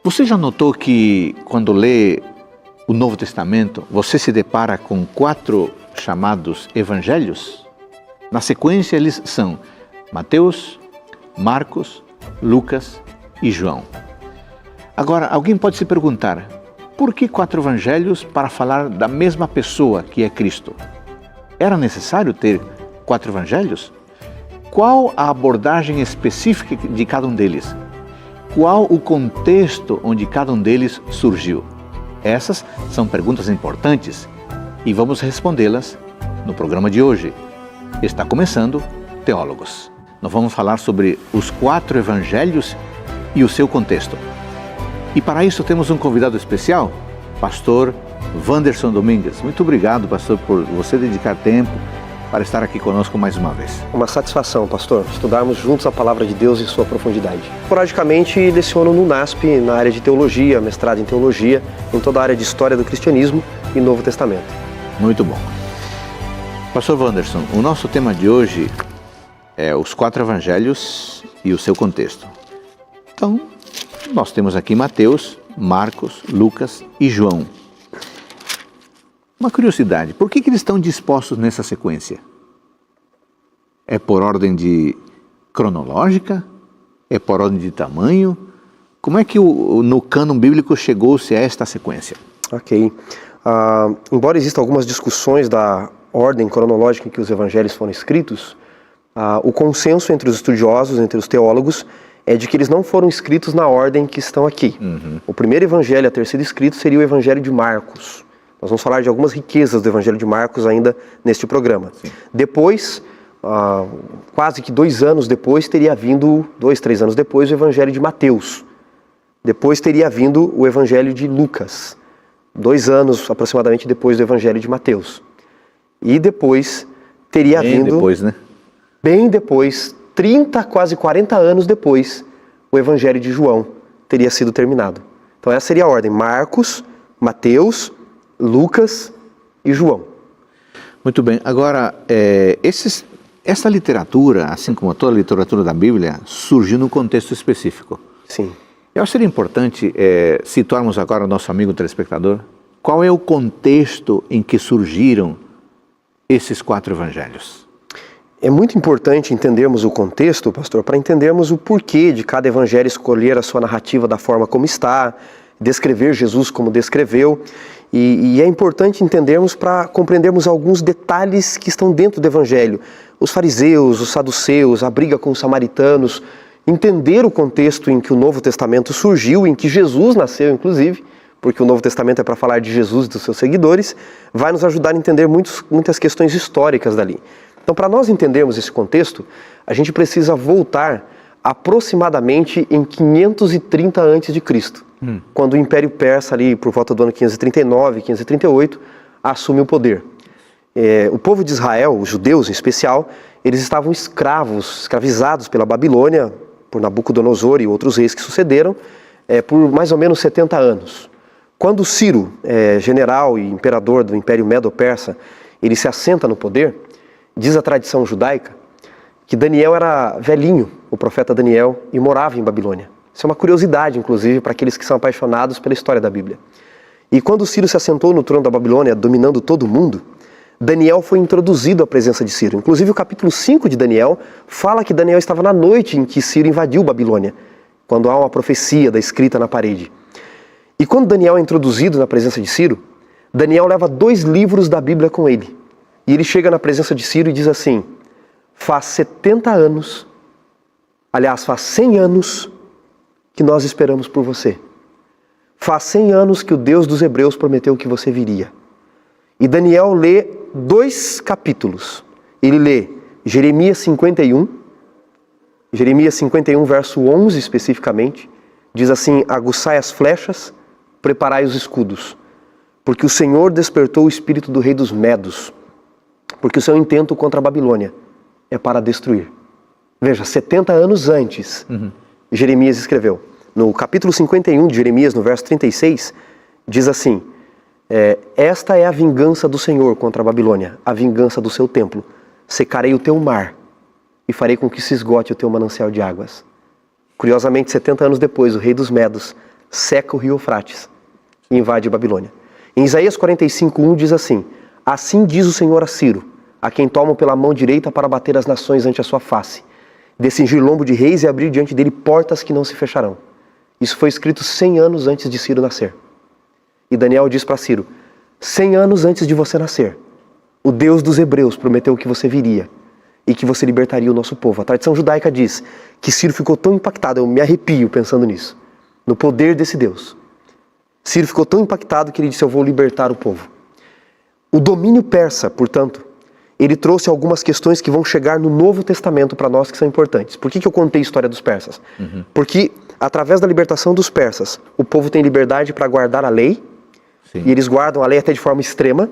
Você já notou que quando lê o Novo Testamento, você se depara com 4 chamados evangelhos? Na sequência, eles são Mateus, Marcos, Lucas e João. Agora, alguém pode se perguntar, por que 4 evangelhos para falar da mesma pessoa que é Cristo? Era necessário ter 4 evangelhos? Qual a abordagem específica de cada um deles? Qual o contexto onde cada um deles surgiu? Essas são perguntas importantes e vamos respondê-las no programa de hoje. Está começando Teólogos. Nós vamos falar sobre os 4 evangelhos e o seu contexto. E para isso temos um convidado especial, pastor Wanderson Domingues. Muito obrigado, pastor, por você dedicar tempo para estar aqui conosco mais uma vez. Uma satisfação, pastor, estudarmos juntos a Palavra de Deus em sua profundidade. Esporadicamente, leciono no NASP, na área de Teologia, mestrado em Teologia, em toda a área de História do Cristianismo e Novo Testamento. Muito bom. Pastor Wanderson, o nosso tema de hoje é os 4 evangelhos e o seu contexto. Então, nós temos aqui Mateus, Marcos, Lucas e João. Uma curiosidade, por que eles estão dispostos nessa sequência? É por ordem cronológica? É por ordem de tamanho? Como é que no cânon bíblico chegou-se a esta sequência? Ok. Embora existam algumas discussões da ordem cronológica em que os evangelhos foram escritos, o consenso entre os estudiosos, entre os teólogos, é de que eles não foram escritos na ordem que estão aqui. O primeiro evangelho a ter sido escrito seria o evangelho de Marcos. Nós vamos falar de algumas riquezas do evangelho de Marcos ainda neste programa. Sim. Depois, quase que 2 anos depois, teria vindo, 2, 3 anos depois, o evangelho de Mateus. Depois teria vindo o evangelho de Lucas. 2 anos aproximadamente depois do evangelho de Mateus. E depois teria vindo... Bem depois, né? Bem depois, 30, quase 40 anos depois, o evangelho de João teria sido terminado. Então essa seria a ordem: Marcos, Mateus, Lucas e João. Muito bem. Agora, essa literatura, assim como toda a literatura da Bíblia, surgiu num contexto específico. Sim. Eu acho que seria importante situarmos agora o nosso amigo telespectador. Qual é o contexto em que surgiram esses 4 evangelhos? É muito importante entendermos o contexto, pastor, para entendermos o porquê de cada evangelho escolher a sua narrativa da forma como está, descrever Jesus como descreveu. E é importante entendermos para compreendermos alguns detalhes que estão dentro do evangelho. Os fariseus, os saduceus, a briga com os samaritanos, entender o contexto em que o Novo Testamento surgiu, em que Jesus nasceu, inclusive, porque o Novo Testamento é para falar de Jesus e dos seus seguidores, vai nos ajudar a entender muitas questões históricas dali. Então, para nós entendermos esse contexto, a gente precisa voltar aproximadamente em 530 a.C., quando o Império Persa, ali por volta do ano 539, 538, assume o poder. O povo de Israel, os judeus em especial, eles estavam escravizados pela Babilônia, por Nabucodonosor e outros reis que sucederam, por mais ou menos 70 anos. Quando Ciro, general e imperador do Império Medo-Persa, ele se assenta no poder, diz a tradição judaica que Daniel era velhinho, o profeta Daniel, e morava em Babilônia. Isso é uma curiosidade, inclusive, para aqueles que são apaixonados pela história da Bíblia. E quando Ciro se assentou no trono da Babilônia, dominando todo o mundo, Daniel foi introduzido à presença de Ciro. Inclusive, o capítulo 5 de Daniel fala que Daniel estava na noite em que Ciro invadiu Babilônia, quando há uma profecia da escrita na parede. E quando Daniel é introduzido na presença de Ciro, Daniel leva 2 livros da Bíblia com ele. E ele chega na presença de Ciro e diz assim: faz 70 anos, aliás, faz 100 anos que nós esperamos por você. Faz 100 anos que o Deus dos Hebreus prometeu que você viria. E Daniel lê 2 capítulos. Ele lê Jeremias 51, verso 11 especificamente, diz assim: aguçai as flechas, preparai os escudos, porque o Senhor despertou o espírito do rei dos Medos, porque o seu intento contra a Babilônia é para destruir. Veja, 70 anos antes, Jeremias escreveu. No capítulo 51 de Jeremias, no verso 36, diz assim: esta é a vingança do Senhor contra a Babilônia, a vingança do seu templo. Secarei o teu mar e farei com que se esgote o teu manancial de águas. Curiosamente, 70 anos depois, o rei dos Medos seca o rio Eufrates e invade a Babilônia. Em Isaías 45:1 diz assim: assim diz o Senhor a Ciro, a quem tomam pela mão direita para bater as nações ante a sua face, descingir lombo de reis e abrir diante dele portas que não se fecharão. Isso foi escrito 100 anos antes de Ciro nascer. E Daniel diz para Ciro: 100 anos antes de você nascer, o Deus dos hebreus prometeu que você viria e que você libertaria o nosso povo. A tradição judaica diz que Ciro ficou tão impactado, eu me arrepio pensando nisso, no poder desse Deus. Ciro ficou tão impactado que ele disse: eu vou libertar o povo. O domínio persa, portanto, ele trouxe algumas questões que vão chegar no Novo Testamento para nós que são importantes. Por que eu contei a história dos persas? Porque através da libertação dos persas, o povo tem liberdade para guardar a lei. Sim. E eles guardam a lei até de forma extrema.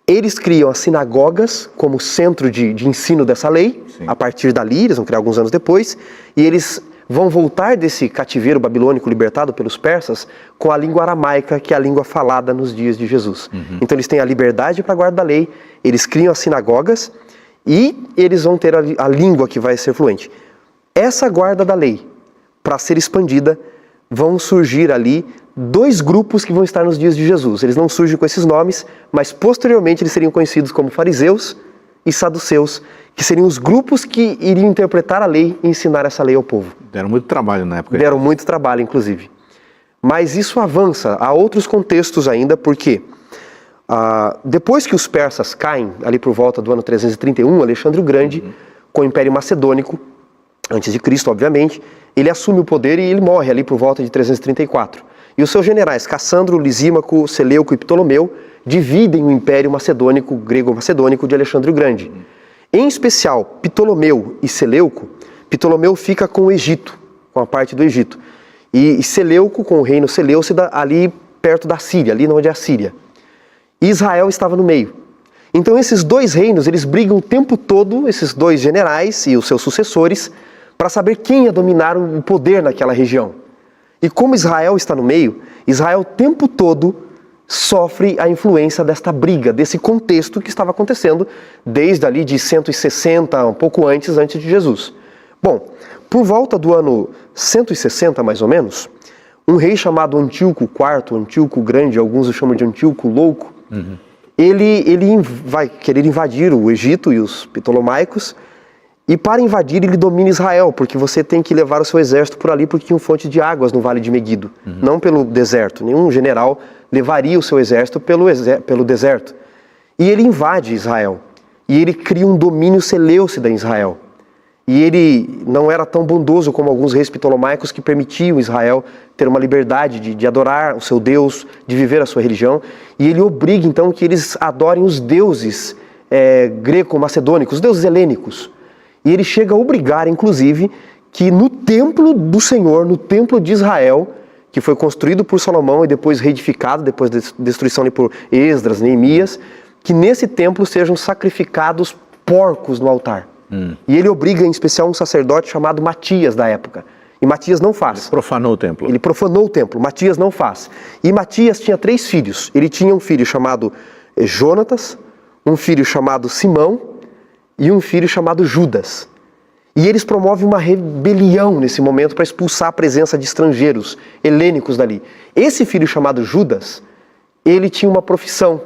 Eles criam as sinagogas como centro de ensino dessa lei. Sim. A partir dali, eles vão criar alguns anos depois, e eles vão voltar desse cativeiro babilônico libertado pelos persas com a língua aramaica, que é a língua falada nos dias de Jesus. Então eles têm a liberdade para guardar a lei, eles criam as sinagogas e eles vão ter a língua que vai ser fluente. Essa guarda da lei, para ser expandida, vão surgir ali 2 grupos que vão estar nos dias de Jesus. Eles não surgem com esses nomes, mas posteriormente eles seriam conhecidos como fariseus e saduceus, que seriam os grupos que iriam interpretar a lei e ensinar essa lei ao povo. Deram muito trabalho na época. Deram muito trabalho, inclusive. Mas isso avança a outros contextos ainda, porque depois que os persas caem, ali por volta do ano 331, Alexandre o Grande, com o Império Macedônico, antes de Cristo, obviamente, ele assume o poder e ele morre ali por volta de 334. E os seus generais, Cassandro, Lisímaco, Seleuco e Ptolomeu, dividem o Império Macedônico, grego-macedônico de Alexandre o Grande. Em especial, Ptolomeu e Seleuco, Ptolomeu fica com o Egito, com a parte do Egito. E Seleuco, com o reino Seleucida, ali perto da Síria, ali onde é a Síria. E Israel estava no meio. Então esses 2 reinos, eles brigam o tempo todo, esses 2 generais e os seus sucessores, para saber quem ia dominar o poder naquela região. E como Israel está no meio, Israel o tempo todo sofre a influência desta briga, desse contexto que estava acontecendo desde ali de 160, um pouco antes de Jesus. Bom, por volta do ano 160 mais ou menos, um rei chamado Antíoco IV, Antíoco Grande, alguns o chamam de Antíoco Louco, ele vai querer invadir o Egito e os ptolomaicos, e para invadir ele domina Israel, porque você tem que levar o seu exército por ali, porque tinha fonte de águas no Vale de Meguido, não pelo deserto. Nenhum general levaria o seu exército pelo deserto. E ele invade Israel, e ele cria um domínio seleucida em Israel. E ele não era tão bondoso como alguns reis ptolomaicos que permitiam Israel ter uma liberdade de adorar o seu Deus, de viver a sua religião. E ele obriga então que eles adorem os deuses greco-macedônicos, os deuses helênicos. E ele chega a obrigar, inclusive, que no templo do Senhor, no templo de Israel, que foi construído por Salomão e depois reedificado, depois da destruição ali por Esdras, Neemias, que nesse templo sejam sacrificados porcos no altar. E ele obriga, em especial, um sacerdote chamado Matias da época. E Matias não faz. Ele profanou o templo. Ele profanou o templo. Matias não faz. E Matias tinha 3 filhos. Ele tinha um filho chamado Jonatas, um filho chamado Simão e um filho chamado Judas. E eles promovem uma rebelião nesse momento para expulsar a presença de estrangeiros helênicos dali. Esse filho chamado Judas, ele tinha uma profissão.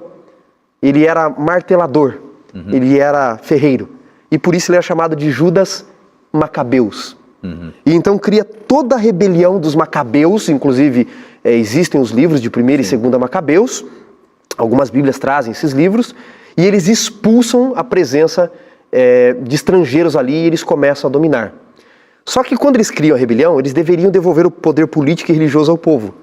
Ele era martelador. Ele era ferreiro. E por isso ele é chamado de Judas Macabeus. E então cria toda a rebelião dos Macabeus, inclusive existem os livros de 1ª e 2ª Macabeus, algumas bíblias trazem esses livros, e eles expulsam a presença de estrangeiros ali e eles começam a dominar. Só que quando eles criam a rebelião, eles deveriam devolver o poder político e religioso ao povo.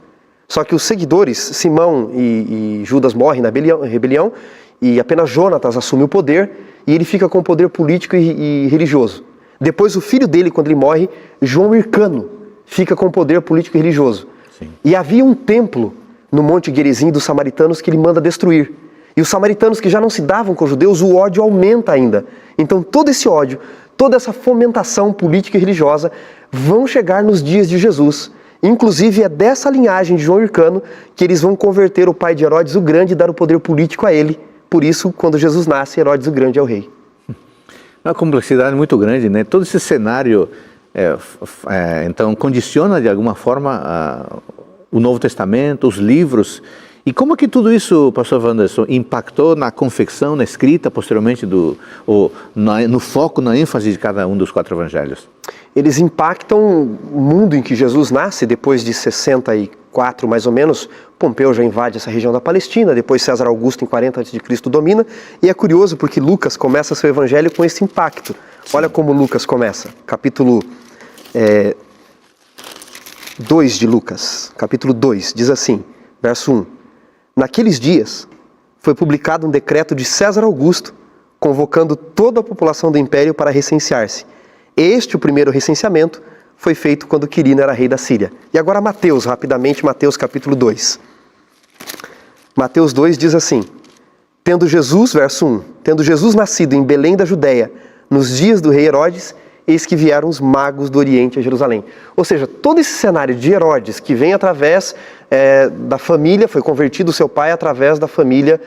Só que os seguidores, Simão e Judas morrem na rebelião, e apenas Jonatas assume o poder, e ele fica com o poder político e religioso. Depois o filho dele, quando ele morre, João Hircano, fica com o poder político e religioso. Sim. E havia um templo no Monte Gerizim dos samaritanos que ele manda destruir. E os samaritanos que já não se davam com os judeus, o ódio aumenta ainda. Então todo esse ódio, toda essa fomentação política e religiosa vão chegar nos dias de Jesus. Inclusive é dessa linhagem de João Hircano que eles vão converter o pai de Herodes o Grande e dar o poder político a ele. Por isso, quando Jesus nasce, Herodes o Grande é o rei. Uma complexidade muito grande, né? Todo esse cenário, então, condiciona de alguma forma o Novo Testamento, os livros. E como que tudo isso, pastor Wanderson, impactou na confecção, na escrita posteriormente, no foco, na ênfase de cada um dos 4 evangelhos? Eles impactam o mundo em que Jesus nasce. Depois de 64, mais ou menos, Pompeu já invade essa região da Palestina, depois César Augusto, em 40 a.C., domina. E é curioso porque Lucas começa seu evangelho com esse impacto. Olha como Lucas começa, capítulo 2 de Lucas, capítulo 2, diz assim, verso 1. Naqueles dias foi publicado um decreto de César Augusto, convocando toda a população do império para recensear-se. Este, o primeiro recenseamento, foi feito quando Quirino era rei da Síria. E agora Mateus, rapidamente, Mateus capítulo 2. Mateus 2 diz assim, tendo Jesus, verso 1, tendo Jesus nascido em Belém da Judéia, nos dias do rei Herodes, eis que vieram os magos do Oriente a Jerusalém. Ou seja, todo esse cenário de Herodes, que vem através da família, foi convertido o seu pai através da família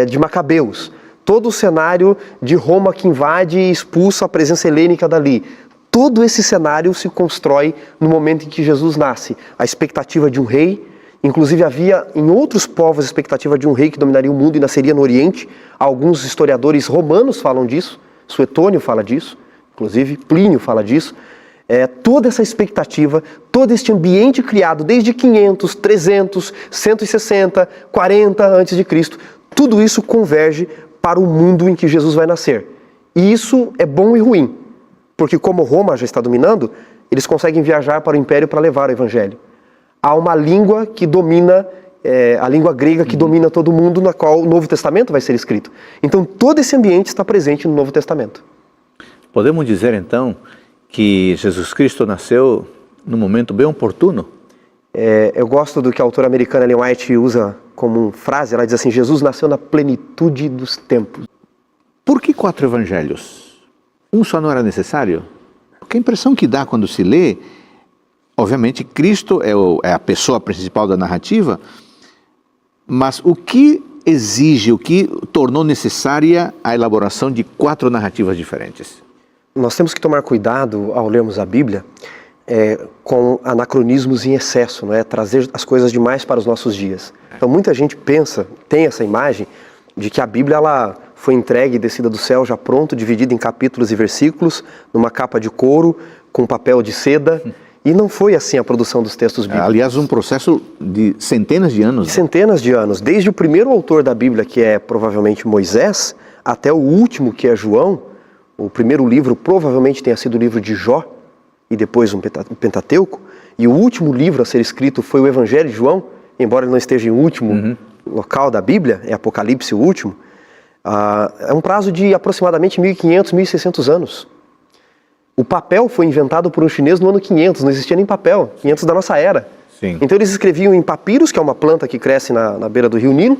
de Macabeus. Todo o cenário de Roma que invade e expulsa a presença helênica dali. Todo esse cenário se constrói no momento em que Jesus nasce. A expectativa de um rei, inclusive havia em outros povos a expectativa de um rei que dominaria o mundo e nasceria no Oriente. Alguns historiadores romanos falam disso, Suetônio fala disso, inclusive Plínio fala disso. Toda essa expectativa, todo este ambiente criado desde 500, 300, 160, 40 a.C., tudo isso converge para o mundo em que Jesus vai nascer. E isso é bom e ruim, porque como Roma já está dominando, eles conseguem viajar para o império para levar o evangelho. Há uma língua que domina, a língua grega que domina todo mundo, na qual o Novo Testamento vai ser escrito. Então todo esse ambiente está presente no Novo Testamento. Podemos dizer então que Jesus Cristo nasceu num momento bem oportuno? Eu gosto do que a autora americana Ellen White usa como frase, ela diz assim, Jesus nasceu na plenitude dos tempos. Por que 4 evangelhos? Um só não era necessário? Porque a impressão que dá quando se lê, obviamente Cristo é a pessoa principal da narrativa, mas o que exige, o que tornou necessária a elaboração de 4 narrativas diferentes? Nós temos que tomar cuidado ao lermos a Bíblia com anacronismos em excesso, não é? Trazer as coisas demais para os nossos dias. Então muita gente pensa, tem essa imagem de que a Bíblia ela foi entregue e descida do céu já pronto, dividida em capítulos e versículos, numa capa de couro, com papel de seda, e não foi assim a produção dos textos bíblicos. Aliás, um processo de centenas de anos. Centenas de anos, desde o primeiro autor da Bíblia, que é provavelmente Moisés, até o último, que é João. O primeiro livro provavelmente tenha sido o livro de Jó, e depois o Pentateuco, e o último livro a ser escrito foi o Evangelho de João, embora ele não esteja em último local da Bíblia, é Apocalipse o último. É um prazo de aproximadamente 1.500, 1.600 anos. O papel foi inventado por um chinês no ano 500, não existia nem papel, 500 da nossa era. Sim. Então eles escreviam em papiros, que é uma planta que cresce na beira do rio Nilo.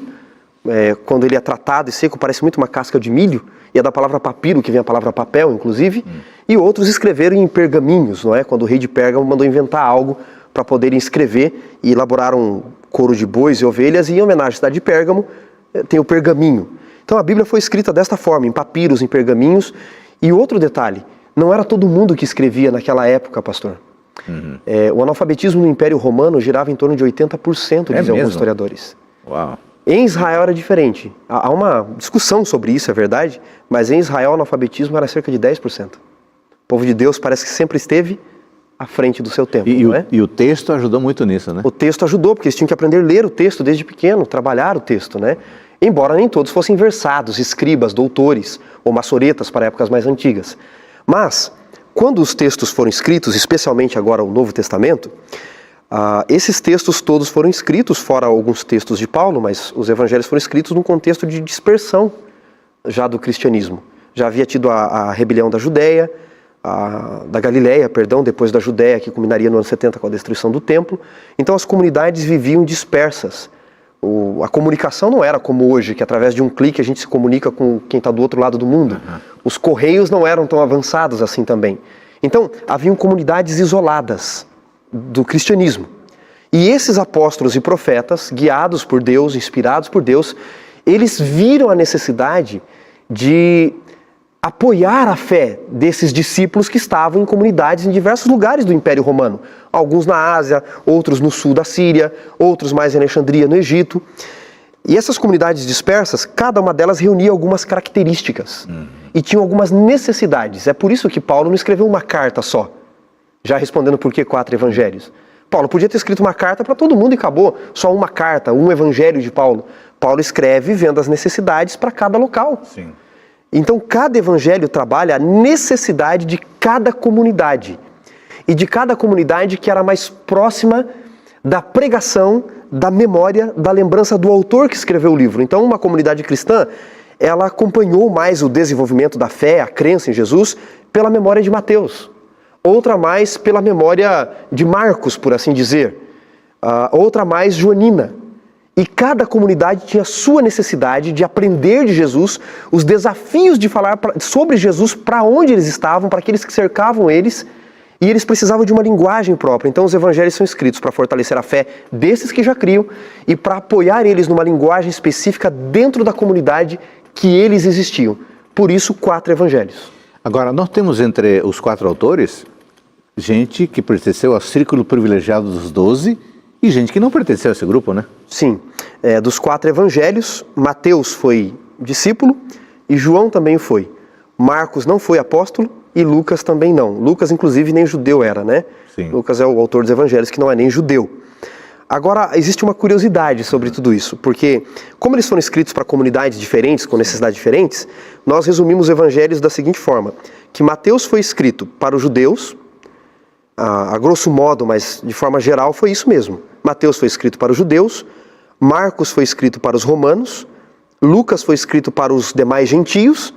Quando ele é tratado e seco, parece muito uma casca de milho, e é da palavra papiro que vem a palavra papel, inclusive. E outros escreveram em pergaminhos, não é? Quando o rei de Pérgamo mandou inventar algo para poderem escrever, e elaboraram couro de bois e ovelhas, e em homenagem à cidade de Pérgamo, tem o pergaminho. Então a Bíblia foi escrita desta forma, em papiros, em pergaminhos. E outro detalhe, não era todo mundo que escrevia naquela época, pastor. O analfabetismo no Império Romano girava em torno de 80%, dizem alguns historiadores. Uau! Em Israel era diferente. Há uma discussão sobre isso, é verdade, mas em Israel o analfabetismo era cerca de 10%. O povo de Deus parece que sempre esteve à frente do seu tempo, não é? E o texto ajudou muito nisso, né? O texto ajudou, porque eles tinham que aprender a ler o texto desde pequeno, trabalhar o texto, né? Embora nem todos fossem versados, escribas, doutores ou maçoretas para épocas mais antigas. Mas, quando os textos foram escritos, especialmente agora o Novo Testamento, esses textos todos foram escritos, fora alguns textos de Paulo, mas os evangelhos foram escritos num contexto de dispersão já do cristianismo. Já havia tido a rebelião da Judéia, da Galileia, depois da Judéia, que culminaria no ano 70 com a destruição do templo. Então as comunidades viviam dispersas. A comunicação não era como hoje, que através de um clique a gente se comunica com quem está do outro lado do mundo. Os correios não eram tão avançados assim também. Então haviam comunidades isoladas do cristianismo. E esses apóstolos e profetas, guiados por Deus, inspirados por Deus, eles viram a necessidade de apoiar a fé desses discípulos que estavam em comunidades em diversos lugares do Império Romano. Alguns na Ásia, outros no sul da Síria, outros mais em Alexandria, no Egito. E essas comunidades dispersas, cada uma delas reunia algumas características e tinha algumas necessidades. É por isso que Paulo não escreveu uma carta só, já respondendo por que 4 evangelhos. Paulo podia ter escrito uma carta para todo mundo e acabou, só uma carta, um evangelho de Paulo. Paulo escreve vendo as necessidades para cada local. Sim. Então, cada evangelho trabalha a necessidade de cada comunidade. E de cada comunidade que era mais próxima da pregação, da memória, da lembrança do autor que escreveu o livro. Então, uma comunidade cristã, ela acompanhou mais o desenvolvimento da fé, a crença em Jesus, pela memória de Mateus. Outra mais pela memória de Marcos, por assim dizer. Outra mais joanina. E cada comunidade tinha sua necessidade de aprender de Jesus, os desafios de falar sobre Jesus para onde eles estavam, para aqueles que cercavam eles, e eles precisavam de uma linguagem própria. Então os evangelhos são escritos para fortalecer a fé desses que já criam e para apoiar eles numa linguagem específica dentro da comunidade que eles existiam. Por isso, 4 evangelhos. Agora, nós temos entre os 4 autores gente que pertenceu ao círculo privilegiado dos 12 e gente que não pertenceu a esse grupo, né? Sim. Dos 4 evangelhos, Mateus foi discípulo e João também foi. Marcos não foi apóstolo e Lucas também não. Lucas, inclusive, nem judeu era, né? Sim. Lucas é o autor dos evangelhos que não é nem judeu. Agora, existe uma curiosidade sobre tudo isso, porque como eles foram escritos para comunidades diferentes, com necessidades diferentes, nós resumimos os evangelhos da seguinte forma, que Mateus foi escrito para os judeus, a grosso modo, mas de forma geral foi isso mesmo. Mateus foi escrito para os judeus, Marcos foi escrito para os romanos, Lucas foi escrito para os demais gentios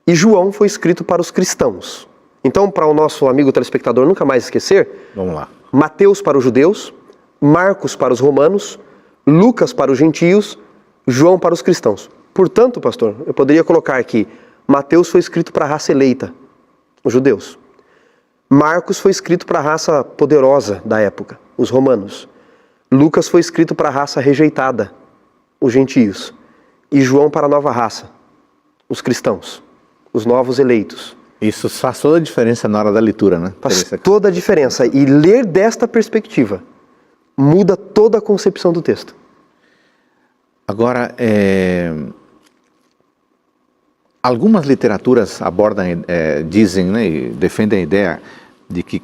e João foi escrito para os cristãos. Então, para o nosso amigo telespectador nunca mais esquecer, vamos lá. Mateus para os judeus, Marcos para os romanos, Lucas para os gentios, João para os cristãos. Portanto, pastor, eu poderia colocar aqui, Mateus foi escrito para a raça eleita, os judeus. Marcos foi escrito para a raça poderosa da época, os romanos. Lucas foi escrito para a raça rejeitada, os gentios. E João para a nova raça, os cristãos, os novos eleitos. Isso faz toda a diferença na hora da leitura, né? Faz toda a diferença. E ler desta perspectiva muda toda a concepção do texto. Agora, algumas literaturas abordam, dizem, né, e defendem a ideia de que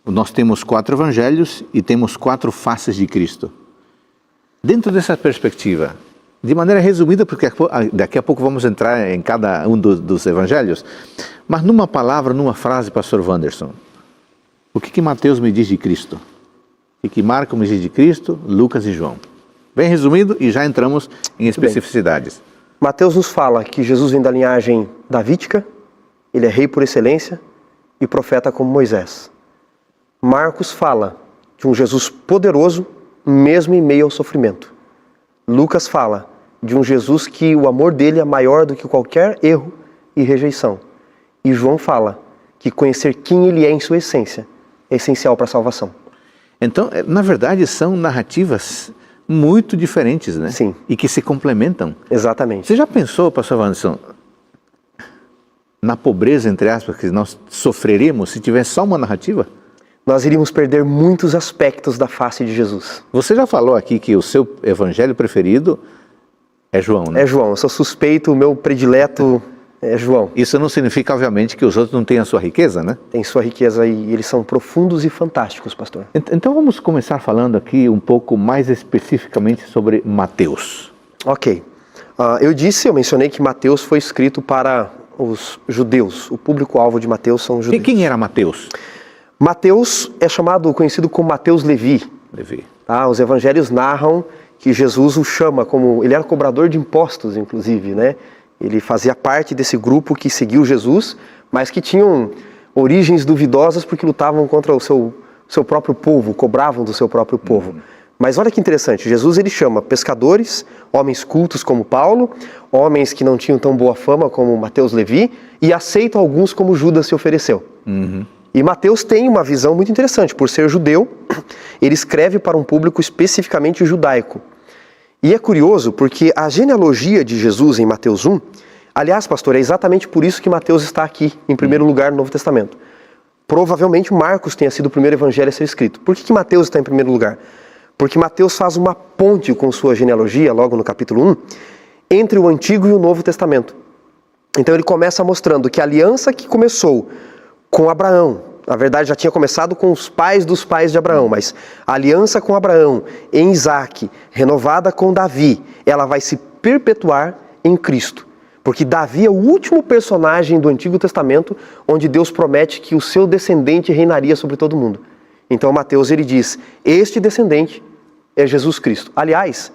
nós temos 4 evangelhos e temos 4 faces de Cristo. Dentro dessa perspectiva, de maneira resumida, porque daqui a pouco vamos entrar em cada um dos evangelhos, mas numa palavra, numa frase, pastor Wanderson, o que Mateus me diz de Cristo? O que Marcos me diz de Cristo, Lucas e João? Bem resumido e já entramos em especificidades. Mateus nos fala que Jesus vem da linhagem davídica, ele é rei por excelência e profeta como Moisés. Marcos fala de um Jesus poderoso, mesmo em meio ao sofrimento. Lucas fala de um Jesus que o amor dele é maior do que qualquer erro e rejeição. E João fala que conhecer quem ele é em sua essência é essencial para a salvação. Então, na verdade, são narrativas muito diferentes, né? Sim. E que se complementam. Exatamente. Você já pensou, pastor Wanderson, na pobreza, entre aspas, que nós sofreremos se tiver só uma narrativa? Nós iríamos perder muitos aspectos da face de Jesus. Você já falou aqui que o seu evangelho preferido é João, né? É João, eu sou suspeito, o meu predileto é João. Isso não significa, obviamente, que os outros não tenham a sua riqueza, né? Tem sua riqueza e eles são profundos e fantásticos, pastor. Então vamos começar falando aqui um pouco mais especificamente sobre Mateus. Ok. Eu mencionei que Mateus foi escrito para os judeus. O público-alvo de Mateus são os judeus. E quem era Mateus? Mateus é conhecido como Mateus Levi. Levi. Tá? Os evangelhos narram que Jesus o chama como... Ele era cobrador de impostos, inclusive, né? Ele fazia parte desse grupo que seguiu Jesus, mas que tinham origens duvidosas porque lutavam contra o seu próprio povo, cobravam do seu próprio povo. Mas olha que interessante, Jesus ele chama pescadores, homens cultos como Paulo, homens que não tinham tão boa fama como Mateus Levi, e aceita alguns como Judas se ofereceu. E Mateus tem uma visão muito interessante, por ser judeu, ele escreve para um público especificamente judaico. E é curioso porque a genealogia de Jesus em Mateus 1, Aliás, pastor, é exatamente por isso que Mateus está aqui, em primeiro lugar no Novo Testamento. Provavelmente Marcos tenha sido o primeiro evangelho a ser escrito. Por que Mateus está em primeiro lugar? Porque Mateus faz uma ponte com sua genealogia, logo no capítulo 1, entre o Antigo e o Novo Testamento. Então ele começa mostrando que a aliança que começou com Abraão, na verdade já tinha começado com os pais dos pais de Abraão, mas a aliança com Abraão em Isaac, renovada com Davi, ela vai se perpetuar em Cristo. Porque Davi é o último personagem do Antigo Testamento onde Deus promete que o seu descendente reinaria sobre todo mundo. Então Mateus ele diz, este descendente é Jesus Cristo. Aliás,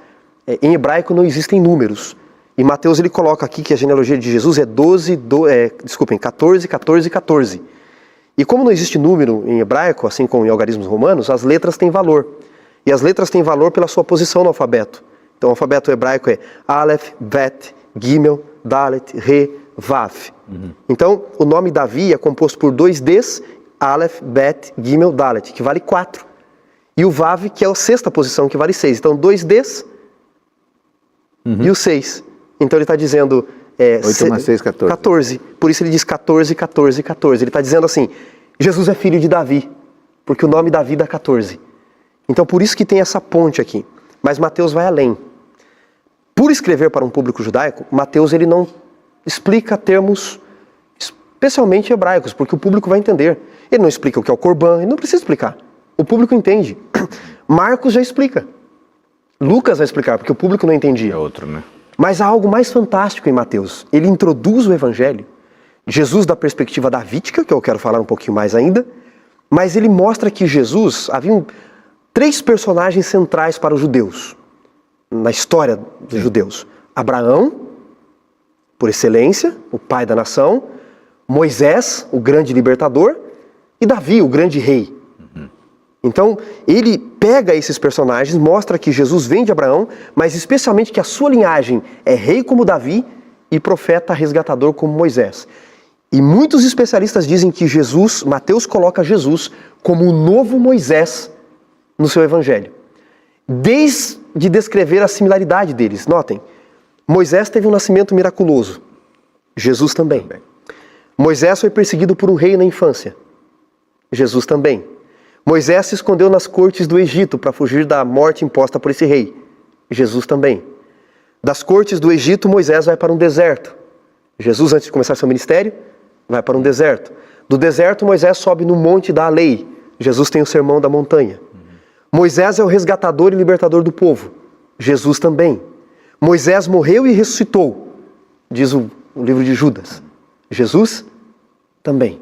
em hebraico não existem números. E Mateus ele coloca aqui que a genealogia de Jesus é 14, 14, 14. E como não existe número em hebraico, assim como em algarismos romanos, as letras têm valor. E as letras têm valor pela sua posição no alfabeto. Então o alfabeto hebraico é Aleph, Bet, Gimel, Dalet, Re, Vav. Então o nome Davi é composto por 2 Ds, Aleph, Bet, Gimel, Dalet, que vale 4. E o Vav, que é a sexta posição, que vale 6. Então 2 Ds e o 6. Então ele está dizendo... 8 mais 6, 14. 14. Por isso ele diz 14, 14, 14. Ele está dizendo assim, Jesus é filho de Davi, porque o nome Davi dá 14. Então por isso que tem essa ponte aqui. Mas Mateus vai além. Por escrever para um público judaico, Mateus ele não explica termos especialmente hebraicos, porque o público vai entender. Ele não explica o que é o Corban, ele não precisa explicar. O público entende. Marcos já explica. Lucas vai explicar, porque o público não entendia. É outro, né? Mas há algo mais fantástico em Mateus. Ele introduz o Evangelho, Jesus da perspectiva davídica, que eu quero falar um pouquinho mais ainda, mas ele mostra que Jesus, haviam 3 personagens centrais para os judeus, na história dos judeus. Abraão, por excelência, o pai da nação, Moisés, o grande libertador, e Davi, o grande rei. Então, ele pega esses personagens, mostra que Jesus vem de Abraão, mas especialmente que a sua linhagem é rei como Davi e profeta resgatador como Moisés. E muitos especialistas dizem que Mateus coloca Jesus como o novo Moisés no seu evangelho. Desde descrever a similaridade deles. Notem, Moisés teve um nascimento miraculoso. Jesus também. Moisés foi perseguido por um rei na infância. Jesus também. Moisés se escondeu nas cortes do Egito para fugir da morte imposta por esse rei. Jesus também. Das cortes do Egito, Moisés vai para um deserto. Jesus, antes de começar seu ministério, vai para um deserto. Do deserto, Moisés sobe no monte da lei. Jesus tem o sermão da montanha. Moisés é o resgatador e libertador do povo. Jesus também. Moisés morreu e ressuscitou, diz o livro de Judas. Jesus também.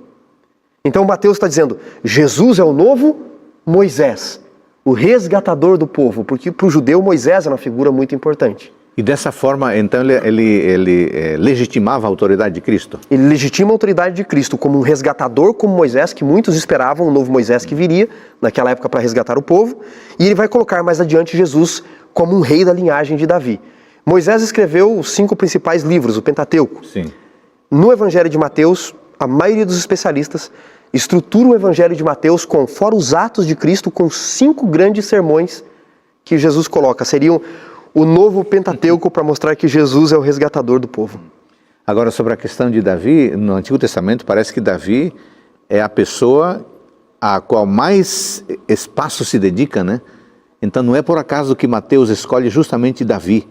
Então Mateus está dizendo, Jesus é o novo Moisés, o resgatador do povo, porque para o judeu Moisés era uma figura muito importante. E dessa forma, então, ele legitimava a autoridade de Cristo? Ele legitima a autoridade de Cristo como um resgatador como Moisés, que muitos esperavam, o novo Moisés que viria naquela época para resgatar o povo, e ele vai colocar mais adiante Jesus como um rei da linhagem de Davi. Moisés escreveu os 5 principais livros, o Pentateuco. Sim. No Evangelho de Mateus, a maioria dos especialistas estrutura o Evangelho de Mateus com, fora os Atos de Cristo, com 5 grandes sermões que Jesus coloca. Seriam o novo Pentateuco para mostrar que Jesus é o resgatador do povo. Agora, sobre a questão de Davi, no Antigo Testamento parece que Davi é a pessoa a qual mais espaço se dedica, né? Então não é por acaso que Mateus escolhe justamente Davi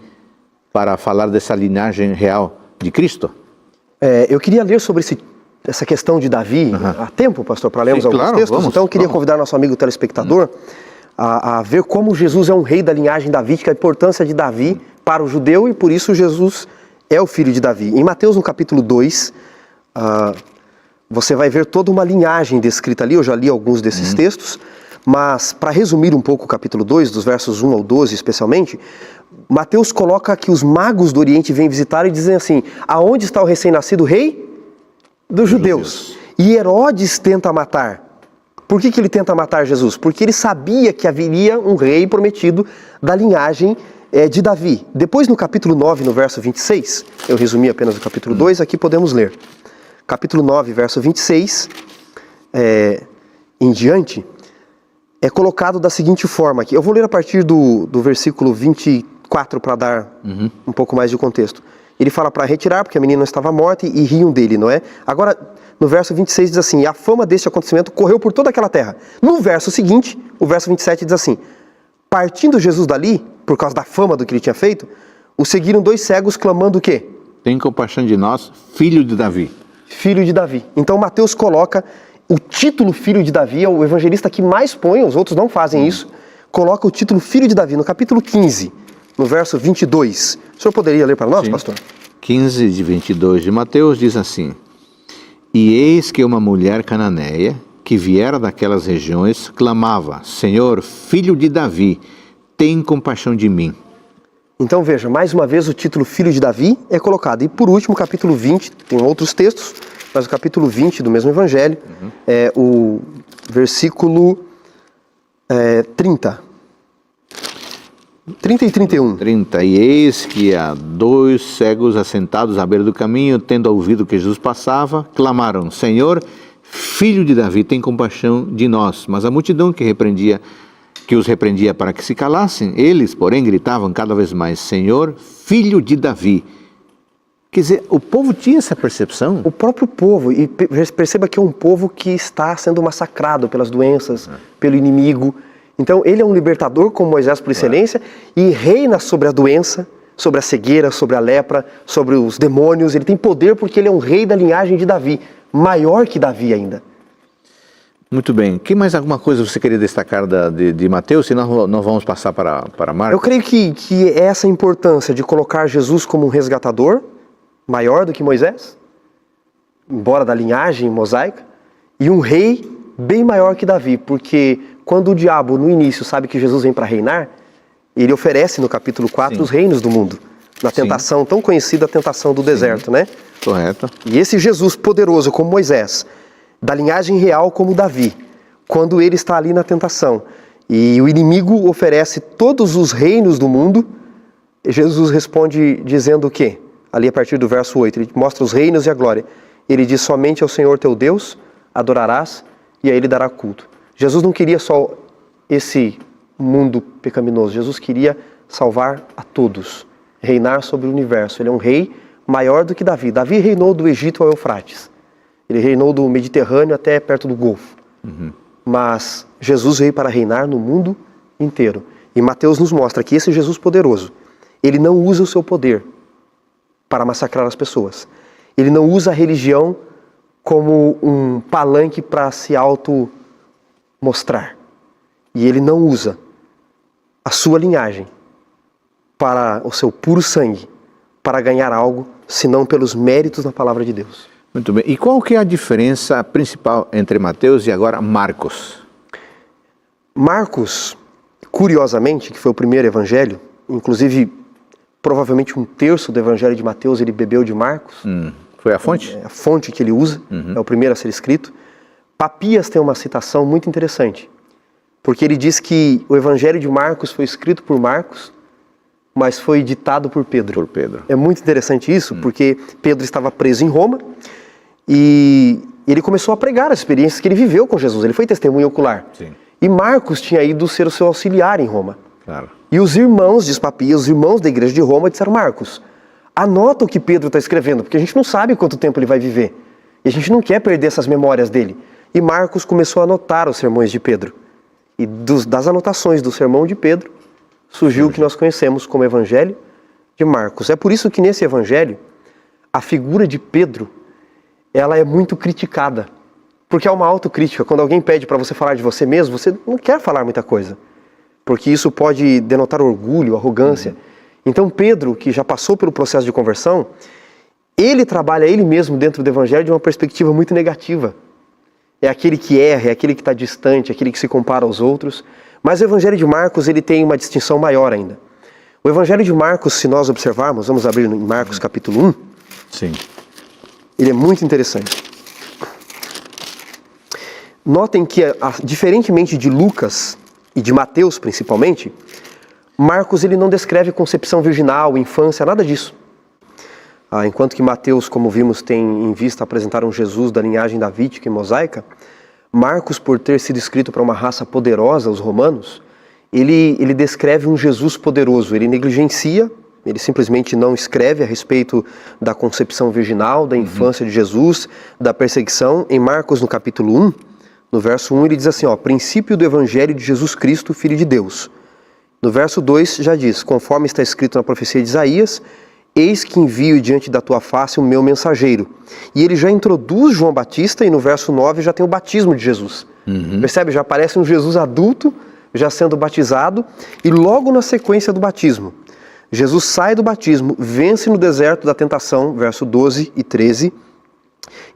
para falar dessa linhagem real de Cristo? Eu queria ler sobre essa questão de Davi. Há tempo, pastor, para lermos alguns textos? Vamos, então eu queria convidar nosso amigo telespectador a ver como Jesus é um rei da linhagem davídica, a importância de Davi para o judeu e por isso Jesus é o filho de Davi. Em Mateus, no capítulo 2, você vai ver toda uma linhagem descrita ali, eu já li alguns desses textos, mas para resumir um pouco o capítulo 2, dos versos 1 ao 12 especialmente, Mateus coloca que os magos do Oriente vêm visitar e dizem assim, aonde está o recém-nascido rei dos judeus? E Herodes tenta matar. Por que ele tenta matar Jesus? Porque ele sabia que haveria um rei prometido da linhagem de Davi. Depois no capítulo 9, no verso 26, eu resumi apenas o capítulo 2, aqui podemos ler. Capítulo 9, verso 26, em diante, é colocado da seguinte forma aqui. Eu vou ler a partir do versículo 24 para dar um pouco mais de contexto. ele fala para retirar, porque a menina não estava morta, e riam dele, não é? Agora, no verso 26 diz assim, e a fama deste acontecimento correu por toda aquela terra. No verso seguinte, o verso 27 diz assim, partindo Jesus dali, por causa da fama do que ele tinha feito, o seguiram 2 cegos clamando o quê? Tem compaixão de nós, filho de Davi. Filho de Davi. Então Mateus coloca o título Filho de Davi, é o evangelista que mais põe, os outros não fazem isso, coloca o título Filho de Davi no capítulo 15, no verso 22. O senhor poderia ler para nós, Sim. pastor? 15 de 22 de Mateus diz assim, e eis que uma mulher cananeia, que viera daquelas regiões, clamava, Senhor, filho de Davi, tem compaixão de mim. Então veja, mais uma vez o título Filho de Davi é colocado. E por último, capítulo 20, tem outros textos, mas o capítulo 20 do mesmo evangelho, é o versículo 30. 30 e 31. 30, e eis que há 2 cegos assentados à beira do caminho, tendo ouvido que Jesus passava, clamaram, Senhor, filho de Davi, tem compaixão de nós. Mas a multidão que os repreendia para que se calassem, eles, porém, gritavam cada vez mais, Senhor, filho de Davi. Quer dizer, o povo tinha essa percepção? O próprio povo, e perceba que é um povo que está sendo massacrado pelas doenças, pelo inimigo. Então ele é um libertador como Moisés por excelência e reina sobre a doença, sobre a cegueira, sobre a lepra, sobre os demônios. Ele tem poder porque ele é um rei da linhagem de Davi, maior que Davi ainda. Muito bem. Que mais alguma coisa você queria destacar de Mateus? Senão nós vamos passar para Marcos. Eu creio que essa importância de colocar Jesus como um resgatador, maior do que Moisés, embora da linhagem mosaica, e um rei bem maior que Davi, porque quando o diabo no início sabe que Jesus vem para reinar, ele oferece no capítulo 4 Sim. os reinos do mundo, na tentação tão conhecida, a tentação do deserto, né? Correto. E esse Jesus poderoso como Moisés, da linhagem real como Davi, quando ele está ali na tentação e o inimigo oferece todos os reinos do mundo, Jesus responde dizendo o quê? Ali a partir do verso 8, ele mostra os reinos e a glória. Ele diz, somente ao Senhor teu Deus adorarás e a ele dará culto. Jesus não queria só esse mundo pecaminoso, Jesus queria salvar a todos, reinar sobre o universo. Ele é um rei maior do que Davi. Davi reinou do Egito ao Eufrates. Ele reinou do Mediterrâneo até perto do Golfo. Mas Jesus veio para reinar no mundo inteiro. E Mateus nos mostra que esse Jesus poderoso, ele não usa o seu poder para massacrar as pessoas. Ele não usa a religião como um palanque para se auto-mostrar. E ele não usa a sua linhagem para o seu puro sangue, para ganhar algo, senão pelos méritos da palavra de Deus. Muito bem. E qual que é a diferença principal entre Mateus e agora Marcos? Marcos, curiosamente, que foi o primeiro evangelho, inclusive provavelmente 1/3 do evangelho de Mateus ele bebeu de Marcos. Foi a fonte? É a fonte que ele usa, é o primeiro a ser escrito. Papias tem uma citação muito interessante, porque ele diz que o evangelho de Marcos foi escrito por Marcos, mas foi ditado por Pedro. Por Pedro. É muito interessante isso, porque Pedro estava preso em Roma e ele começou a pregar as experiências que ele viveu com Jesus. Ele foi testemunha ocular. Sim. E Marcos tinha ido ser o seu auxiliar em Roma. Claro. E os irmãos, diz Papias, os irmãos da igreja de Roma disseram, Marcos, anota o que Pedro está escrevendo, porque a gente não sabe quanto tempo ele vai viver. E a gente não quer perder essas memórias dele. E Marcos começou a anotar os sermões de Pedro. E das anotações do sermão de Pedro, surgiu o que nós conhecemos como Evangelho de Marcos. É por isso que nesse Evangelho, a figura de Pedro, ela é muito criticada. Porque é uma autocrítica. Quando alguém pede para você falar de você mesmo, você não quer falar muita coisa. Porque isso pode denotar orgulho, arrogância. Então Pedro, que já passou pelo processo de conversão, ele trabalha ele mesmo dentro do Evangelho de uma perspectiva muito negativa. É aquele que erra, é aquele que está distante, é aquele que se compara aos outros. Mas o Evangelho de Marcos, ele tem uma distinção maior ainda. O Evangelho de Marcos, se nós observarmos, vamos abrir em Marcos capítulo 1. Sim. Ele é muito interessante. Notem que, diferentemente de Lucas e de Mateus principalmente, Marcos ele não descreve concepção virginal, infância, nada disso. Enquanto que Mateus, como vimos, tem em vista apresentar um Jesus da linhagem davídica e mosaica, Marcos, por ter sido escrito para uma raça poderosa, os romanos, ele descreve um Jesus poderoso. Ele negligencia Ele simplesmente não escreve a respeito da concepção virginal, da infância de Jesus, da perseguição. Em Marcos, no capítulo 1, no verso 1, ele diz assim, princípio do Evangelho de Jesus Cristo, Filho de Deus. No verso 2 já diz, conforme está escrito na profecia de Isaías, eis que envio diante da tua face o meu mensageiro. E ele já introduz João Batista e no verso 9 já tem o batismo de Jesus. Percebe? Já aparece um Jesus adulto, já sendo batizado, e logo na sequência do batismo, Jesus sai do batismo, vence no deserto da tentação, verso 12 e 13,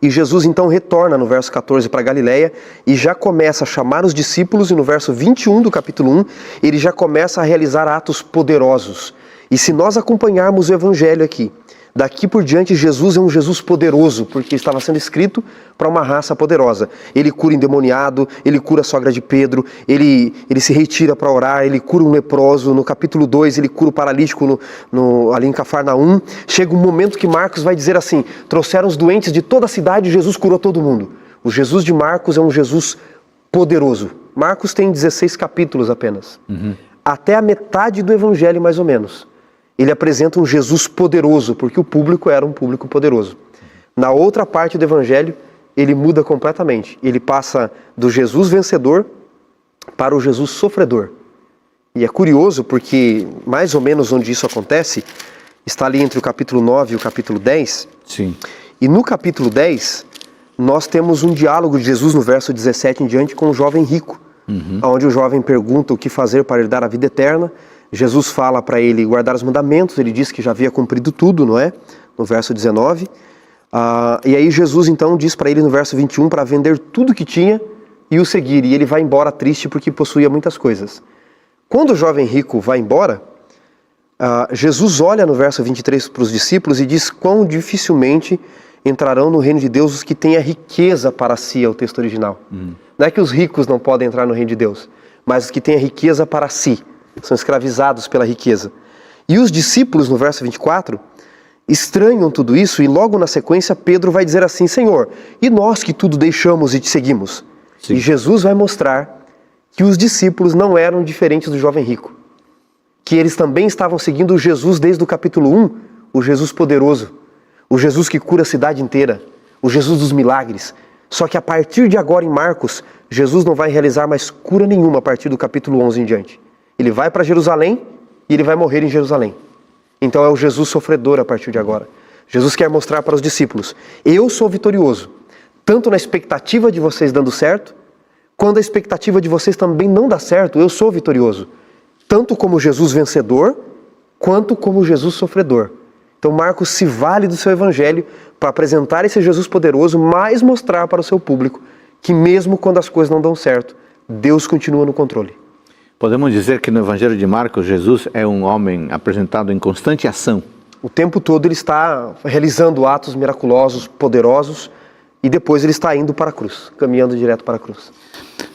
e Jesus então retorna no verso 14 para Galileia e já começa a chamar os discípulos, e no verso 21 do capítulo 1, ele já começa a realizar atos poderosos. E se nós acompanharmos o Evangelho aqui, daqui por diante Jesus é um Jesus poderoso, porque estava sendo escrito para uma raça poderosa. Ele cura endemoniado, ele cura a sogra de Pedro, ele se retira para orar, ele cura um leproso. No capítulo 2 ele cura o paralítico ali em Cafarnaum. Chega um momento que Marcos vai dizer assim, trouxeram os doentes de toda a cidade e Jesus curou todo mundo. O Jesus de Marcos é um Jesus poderoso. Marcos tem 16 capítulos apenas. Até a metade do Evangelho, mais ou menos. Ele apresenta um Jesus poderoso, porque o público era um público poderoso. Na outra parte do Evangelho, ele muda completamente. Ele passa do Jesus vencedor para o Jesus sofredor. E é curioso porque, mais ou menos onde isso acontece, está ali entre o capítulo 9 e o capítulo 10. Sim. E no capítulo 10, nós temos um diálogo de Jesus no verso 17 em diante com o jovem rico, onde o jovem pergunta o que fazer para herdar a vida eterna. Jesus fala para ele guardar os mandamentos, ele diz que já havia cumprido tudo, não é? No verso 19. E aí Jesus então diz para ele no verso 21 para vender tudo que tinha e o seguir. E ele vai embora triste porque possuía muitas coisas. Quando o jovem rico vai embora, Jesus olha no verso 23 para os discípulos e diz quão dificilmente entrarão no reino de Deus os que têm a riqueza para si, é o texto original. Não é que os ricos não podem entrar no reino de Deus, mas os que têm a riqueza para si. São escravizados pela riqueza. E os discípulos, no verso 24, estranham tudo isso e logo na sequência Pedro vai dizer assim, Senhor, e nós que tudo deixamos e te seguimos? Sim. E Jesus vai mostrar que os discípulos não eram diferentes do jovem rico. Que eles também estavam seguindo o Jesus desde o capítulo 1, o Jesus poderoso, o Jesus que cura a cidade inteira, o Jesus dos milagres. Só que a partir de agora em Marcos, Jesus não vai realizar mais cura nenhuma a partir do capítulo 11 em diante. Ele vai para Jerusalém e ele vai morrer em Jerusalém. Então é o Jesus sofredor a partir de agora. Jesus quer mostrar para os discípulos, eu sou vitorioso, tanto na expectativa de vocês dando certo, quando a expectativa de vocês também não dá certo, eu sou vitorioso. Tanto como Jesus vencedor, quanto como Jesus sofredor. Então Marcos se vale do seu evangelho para apresentar esse Jesus poderoso, mas mostrar para o seu público que mesmo quando as coisas não dão certo, Deus continua no controle. Podemos dizer que no Evangelho de Marcos, Jesus é um homem apresentado em constante ação. O tempo todo ele está realizando atos miraculosos, poderosos, e depois ele está indo para a cruz, caminhando direto para a cruz.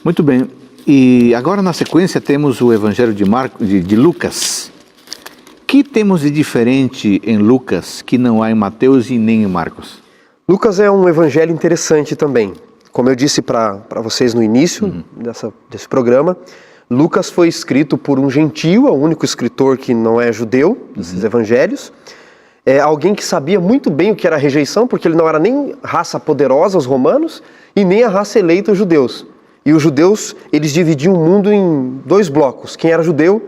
Muito bem. E agora na sequência temos o Evangelho de Lucas. O que temos de diferente em Lucas que não há em Mateus e nem em Marcos? Lucas é um evangelho interessante também. Como eu disse para vocês no início desse programa, Lucas foi escrito por um gentio, o único escritor que não é judeu desses evangelhos. É alguém que sabia muito bem o que era rejeição, porque ele não era nem raça poderosa, os romanos, e nem a raça eleita, os judeus. E os judeus, eles dividiam o mundo em dois blocos, quem era judeu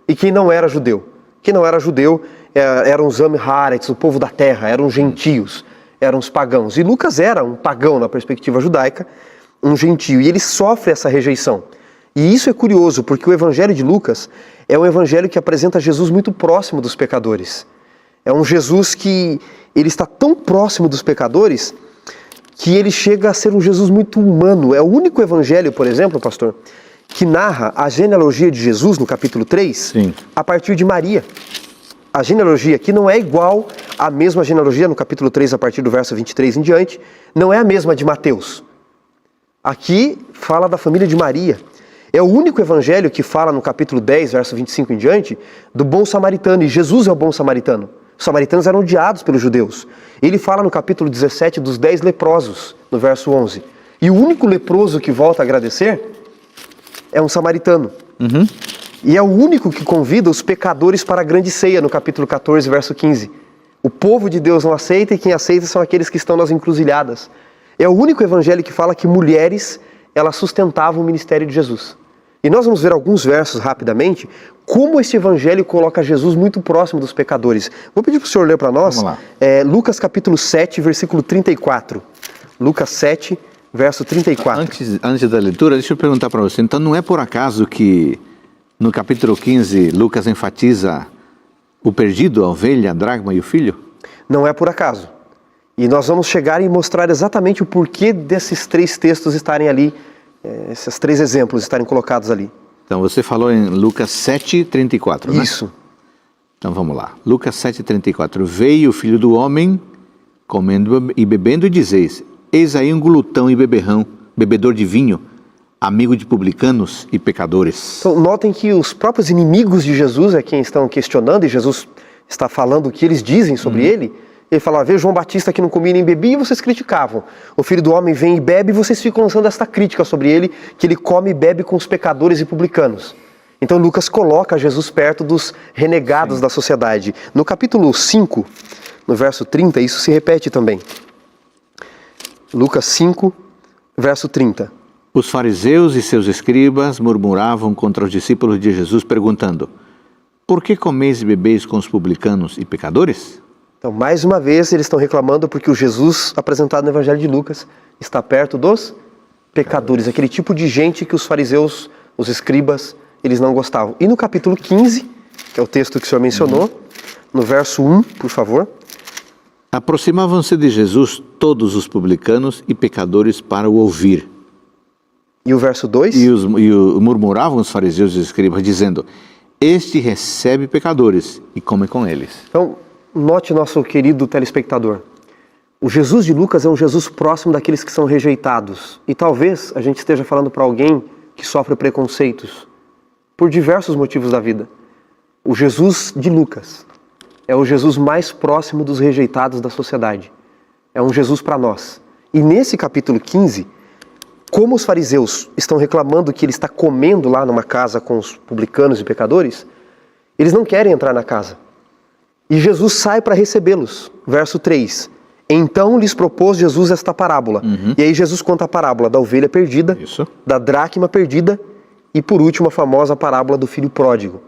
e quem não era judeu. Quem não era judeu eram os Amharets, o povo da terra, eram os gentios, eram os pagãos. E Lucas era um pagão na perspectiva judaica, um gentio, e ele sofre essa rejeição. E isso é curioso, porque o Evangelho de Lucas é um evangelho que apresenta Jesus muito próximo dos pecadores. É um Jesus que ele está tão próximo dos pecadores que ele chega a ser um Jesus muito humano. É o único evangelho, por exemplo, pastor, que narra a genealogia de Jesus, no capítulo 3, Sim. a partir de Maria. A genealogia aqui não é igual à mesma genealogia no capítulo 3, a partir do verso 23 em diante, não é a mesma de Mateus. Aqui fala da família de Maria. É o único evangelho que fala no capítulo 10, verso 25 em diante, do bom samaritano, e Jesus é o bom samaritano. Os samaritanos eram odiados pelos judeus. Ele fala no capítulo 17 dos 10 leprosos, no verso 11. E o único leproso que volta a agradecer é um samaritano. E é o único que convida os pecadores para a grande ceia, no capítulo 14, verso 15. O povo de Deus não aceita e quem aceita são aqueles que estão nas encruzilhadas. É o único evangelho que fala que mulheres, elas sustentavam o ministério de Jesus. E nós vamos ver alguns versos rapidamente, como esse evangelho coloca Jesus muito próximo dos pecadores. Vou pedir para o senhor ler para nós, Lucas capítulo 7, versículo 34. Lucas 7, verso 34. Antes da leitura, deixa eu perguntar para você. Então não é por acaso que no capítulo 15 Lucas enfatiza o perdido, a ovelha, a dracma e o filho? Não é por acaso. E nós vamos chegar e mostrar exatamente o porquê desses três textos estarem ali, esses três exemplos estarem colocados ali. Então você falou em Lucas 7, 34, né? Isso. Então vamos lá. Lucas 7, 34. Veio o filho do homem, comendo e bebendo, e dizeis: eis aí um glutão e beberrão, bebedor de vinho, amigo de publicanos e pecadores. Então, notem que os próprios inimigos de Jesus é quem estão questionando, e Jesus está falando o que eles dizem sobre ele. Ele fala: veja João Batista que não comia nem bebia e vocês criticavam. O filho do homem vem e bebe e vocês ficam lançando esta crítica sobre ele, que ele come e bebe com os pecadores e publicanos. Então Lucas coloca Jesus perto dos renegados da sociedade. No capítulo 5, no verso 30, isso se repete também. Lucas 5, verso 30. Os fariseus e seus escribas murmuravam contra os discípulos de Jesus, perguntando: por que comeis e bebeis com os publicanos e pecadores? Então, mais uma vez, eles estão reclamando porque o Jesus apresentado no Evangelho de Lucas está perto dos pecadores, aquele tipo de gente que os fariseus, os escribas, eles não gostavam. E no capítulo 15, que é o texto que o senhor mencionou, no verso 1, por favor. Aproximavam-se de Jesus todos os publicanos e pecadores para o ouvir. E o verso 2? Murmuravam os fariseus e os escribas, dizendo: este recebe pecadores e come com eles. Então, note, nosso querido telespectador, o Jesus de Lucas é um Jesus próximo daqueles que são rejeitados. E talvez a gente esteja falando para alguém que sofre preconceitos por diversos motivos da vida. O Jesus de Lucas é o Jesus mais próximo dos rejeitados da sociedade. É um Jesus para nós. E nesse capítulo 15, como os fariseus estão reclamando que ele está comendo lá numa casa com os publicanos e pecadores, eles não querem entrar na casa. E Jesus sai para recebê-los. Verso 3. Então lhes propôs Jesus esta parábola. E aí Jesus conta a parábola da ovelha perdida, da dracma perdida e, por último, a famosa parábola do filho pródigo.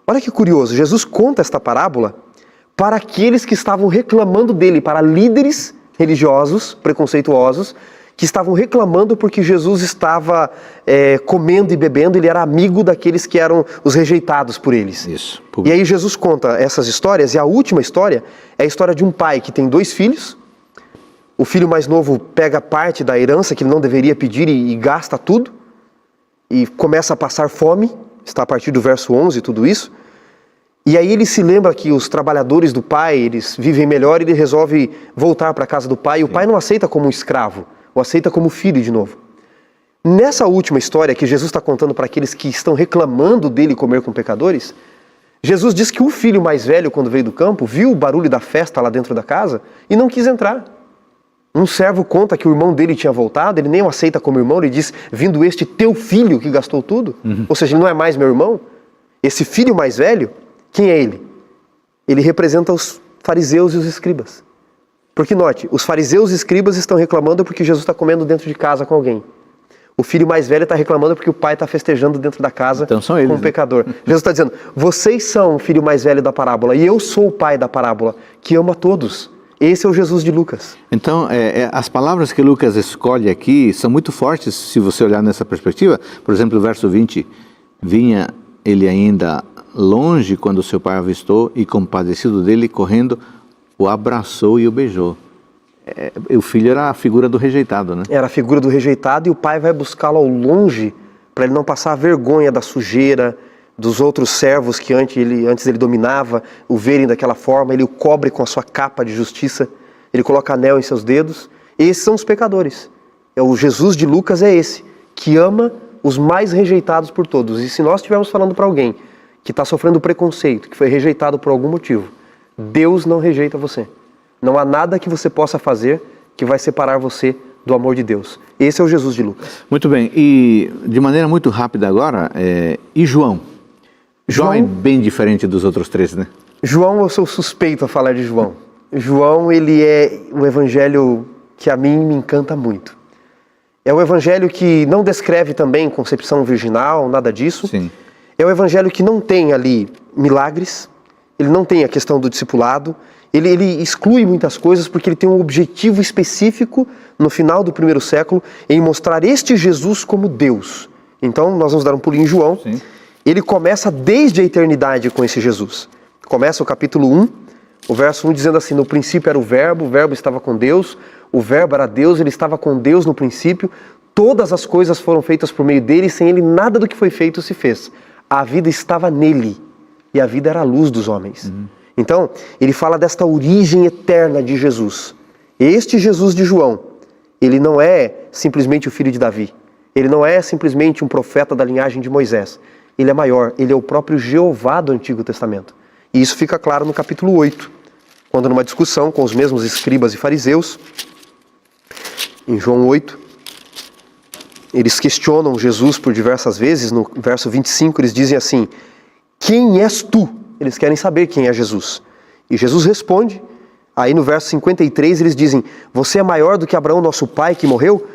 Olha que curioso, Jesus conta esta parábola para aqueles que estavam reclamando dele, para líderes religiosos, preconceituosos, que estavam reclamando porque Jesus estava comendo e bebendo, ele era amigo daqueles que eram os rejeitados por eles. Isso. E aí Jesus conta essas histórias, e a última história é a história de um pai que tem 2 filhos. O filho mais novo pega parte da herança que ele não deveria pedir e gasta tudo, e começa a passar fome, está a partir do verso 11 tudo isso. E aí ele se lembra que os trabalhadores do pai, eles vivem melhor, e ele resolve voltar para a casa do pai, e o pai não aceita como um escravo, o aceita como filho de novo. Nessa última história que Jesus está contando para aqueles que estão reclamando dele comer com pecadores, Jesus diz que o filho mais velho, quando veio do campo, viu o barulho da festa lá dentro da casa e não quis entrar. Um servo conta que o irmão dele tinha voltado, ele nem o aceita como irmão, ele diz: vindo este teu filho que gastou tudo? Ou seja, ele não é mais meu irmão? Esse filho mais velho, quem é ele? Ele representa os fariseus e os escribas. Porque note, os fariseus e escribas estão reclamando porque Jesus está comendo dentro de casa com alguém. O filho mais velho está reclamando porque o pai está festejando dentro da casa então são eles, com um pecador. Jesus está dizendo: vocês são o filho mais velho da parábola e eu sou o pai da parábola, que ama todos. Esse é o Jesus de Lucas. Então, as palavras que Lucas escolhe aqui são muito fortes, se você olhar nessa perspectiva. Por exemplo, o verso 20, vinha ele ainda longe quando seu pai avistou e, compadecido dele, correndo, o abraçou e o beijou. O filho era a figura do rejeitado, né? Era a figura do rejeitado, e o pai vai buscá-lo ao longe para ele não passar a vergonha da sujeira, dos outros servos que antes ele dominava, o verem daquela forma. Ele o cobre com a sua capa de justiça, ele coloca anel em seus dedos. Esses são os pecadores. O Jesus de Lucas é esse, que ama os mais rejeitados por todos. E se nós estivermos falando para alguém que está sofrendo preconceito, que foi rejeitado por algum motivo, Deus não rejeita você. Não há nada que você possa fazer que vai separar você do amor de Deus. Esse é o Jesus de Lucas. Muito bem. E de maneira muito rápida agora, e João? João é bem diferente dos outros três, né? João, eu sou suspeito a falar de João. João, ele é um evangelho que a mim me encanta muito. É um evangelho que não descreve também concepção virginal, nada disso. Sim. É um evangelho que não tem ali milagres, ele não tem a questão do discipulado, ele exclui muitas coisas porque ele tem um objetivo específico no final do primeiro século em mostrar este Jesus como Deus. Então, nós vamos dar um pulinho em João. Sim. Ele começa desde a eternidade com esse Jesus. Começa o capítulo 1, o verso 1 dizendo assim: no princípio era o verbo estava com Deus, o verbo era Deus, ele estava com Deus no princípio, todas as coisas foram feitas por meio dele, e sem ele nada do que foi feito se fez. A vida estava nele, e a vida era a luz dos homens. Então, ele fala desta origem eterna de Jesus. Este Jesus de João, ele não é simplesmente o filho de Davi, ele não é simplesmente um profeta da linhagem de Moisés, ele é maior, ele é o próprio Jeová do Antigo Testamento. E isso fica claro no capítulo 8, quando numa discussão com os mesmos escribas e fariseus, em João 8, eles questionam Jesus por diversas vezes. No verso 25 eles dizem assim: quem és tu? Eles querem saber quem é Jesus. E Jesus responde. Aí no verso 53 eles dizem: você é maior do que Abraão, nosso pai, que morreu?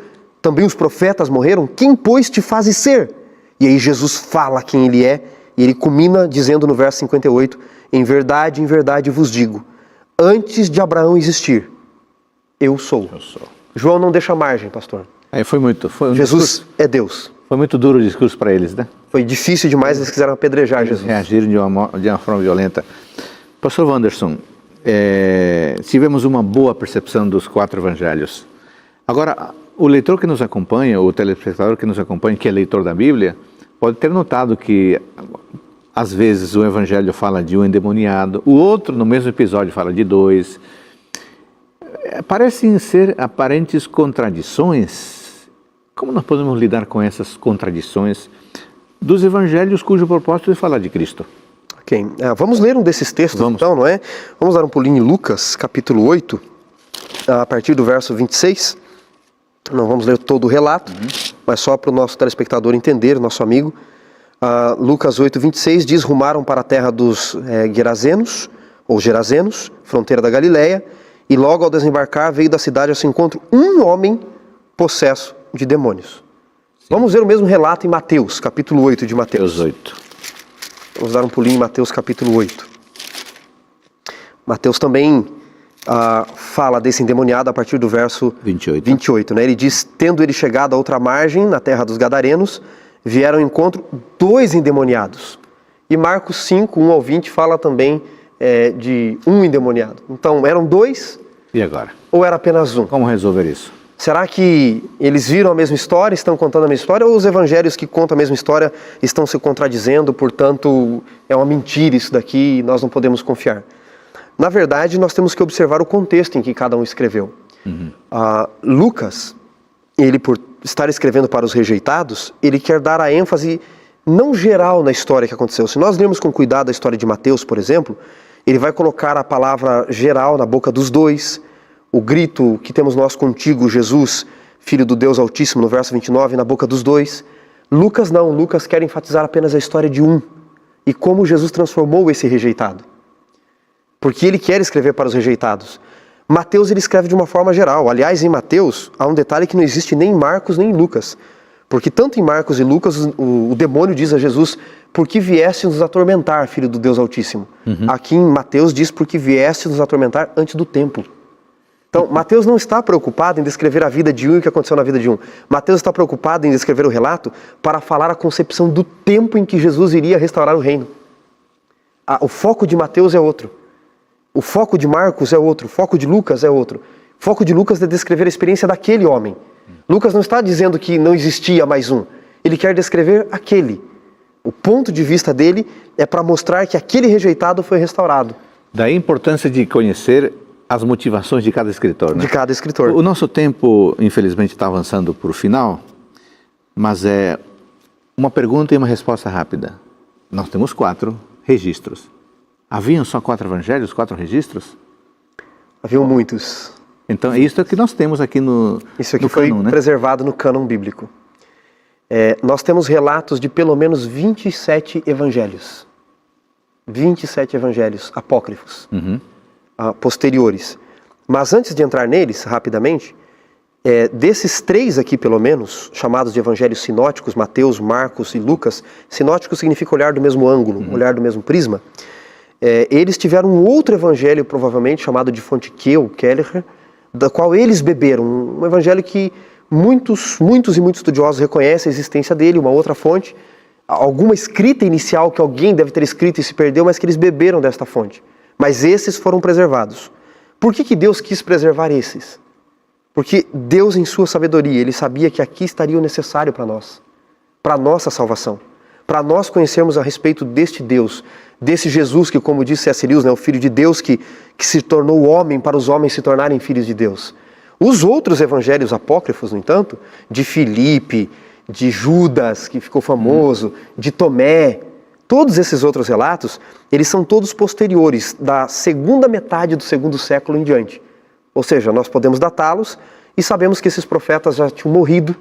Também os profetas morreram? Quem, pois, te fazes ser? E aí Jesus fala quem ele é, e ele culmina dizendo no verso 58, em verdade vos digo, antes de Abraão existir, eu sou. João não deixa margem, pastor. Jesus é Deus. Foi muito duro o discurso para eles, né? Foi difícil demais, eles quiseram apedrejar Jesus. Reagiram de uma forma violenta. Pastor Wanderson, tivemos uma boa percepção dos 4 evangelhos. Agora, o leitor que nos acompanha, o telespectador que nos acompanha, que é leitor da Bíblia, pode ter notado que, às vezes, o evangelho fala de um endemoniado, o outro, no mesmo episódio, fala de 2. Parecem ser aparentes contradições. Como nós podemos lidar com essas contradições dos evangelhos cujo propósito é falar de Cristo? Ok, vamos ler um desses textos então, não é? Vamos dar um pulinho em Lucas, capítulo 8, a partir do verso 26. Não vamos ler todo o relato, mas só para o nosso telespectador entender, nosso amigo. Lucas 8, 26 diz: rumaram para a terra dos Gerazenos, ou Gerazenos, fronteira da Galileia, e logo ao desembarcar veio da cidade ao seu encontro um homem possesso de demônios. Sim. Vamos ver o mesmo relato em Mateus, capítulo 8 de Mateus. 8. Vamos dar um pulinho em Mateus, capítulo 8. Mateus também fala desse endemoniado a partir do verso 28, né? Ele diz: tendo ele chegado a outra margem, na terra dos Gadarenos, vieram ao encontro 2 endemoniados. E Marcos 5, 1 ao 20, fala também de um endemoniado. Então, eram 2? E agora? Ou era apenas um? Como resolver isso? Será que eles viram a mesma história, estão contando a mesma história, ou os evangelhos que contam a mesma história estão se contradizendo, portanto, é uma mentira isso daqui e nós não podemos confiar? Na verdade, nós temos que observar o contexto em que cada um escreveu. Lucas, ele por estar escrevendo para os rejeitados, ele quer dar a ênfase não geral na história que aconteceu. Se nós lermos com cuidado a história de Mateus, por exemplo, ele vai colocar a palavra geral na boca dos 2, o grito que temos nós contigo, Jesus, Filho do Deus Altíssimo, no verso 29, na boca dos 2. Lucas não, Lucas quer enfatizar apenas a história de um e como Jesus transformou esse rejeitado. Porque ele quer escrever para os rejeitados. Mateus ele escreve de uma forma geral. Aliás, em Mateus há um detalhe que não existe nem em Marcos nem em Lucas. Porque tanto em Marcos e Lucas o demônio diz a Jesus: por que vieste nos atormentar, Filho do Deus Altíssimo? Aqui em Mateus diz: por que vieste nos atormentar antes do tempo. Então, Mateus não está preocupado em descrever a vida de um e o que aconteceu na vida de um. Mateus está preocupado em descrever o relato para falar a concepção do tempo em que Jesus iria restaurar o reino. O foco de Mateus é outro. O foco de Marcos é outro. O foco de Lucas é outro. O foco de Lucas é descrever a experiência daquele homem. Lucas não está dizendo que não existia mais um. Ele quer descrever aquele. O ponto de vista dele é para mostrar que aquele rejeitado foi restaurado. Daí a importância de conhecer as motivações de cada escritor, né? De cada escritor. O nosso tempo, infelizmente, está avançando para o final, mas é uma pergunta e uma resposta rápida. Nós temos 4 registros. Haviam só 4 evangelhos, 4 registros? Haviam muitos. Então, é isso que nós temos aqui no Isso aqui no foi cânon, né? preservado no cânon bíblico. Nós temos relatos de pelo menos 27 evangelhos. 27 evangelhos apócrifos, posteriores. Mas antes de entrar neles, rapidamente, desses 3 aqui, pelo menos, chamados de evangelhos sinóticos, Mateus, Marcos e Lucas, sinótico significa olhar do mesmo ângulo, olhar do mesmo prisma, eles tiveram um outro evangelho, provavelmente, chamado de fonte Kelher, da qual eles beberam, um evangelho que muitos estudiosos reconhecem a existência dele, uma outra fonte, alguma escrita inicial que alguém deve ter escrito e se perdeu, mas que eles beberam desta fonte. Mas esses foram preservados. Por que Deus quis preservar esses? Porque Deus, em sua sabedoria, Ele sabia que aqui estaria o necessário para nós, para a nossa salvação, para nós conhecermos a respeito deste Deus, desse Jesus que, como disse C.S. Lewis, o Filho de Deus que se tornou homem para os homens se tornarem filhos de Deus. Os outros evangelhos apócrifos, no entanto, de Filipe, de Judas, que ficou famoso, de Tomé, todos esses outros relatos, eles são todos posteriores, da segunda metade do 2º século em diante. Ou seja, nós podemos datá-los e sabemos que esses profetas já tinham morrido,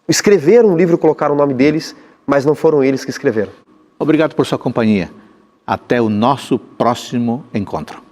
escreveram um livro e colocaram o nome deles, mas não foram eles que escreveram. Obrigado por sua companhia. Até o nosso próximo encontro.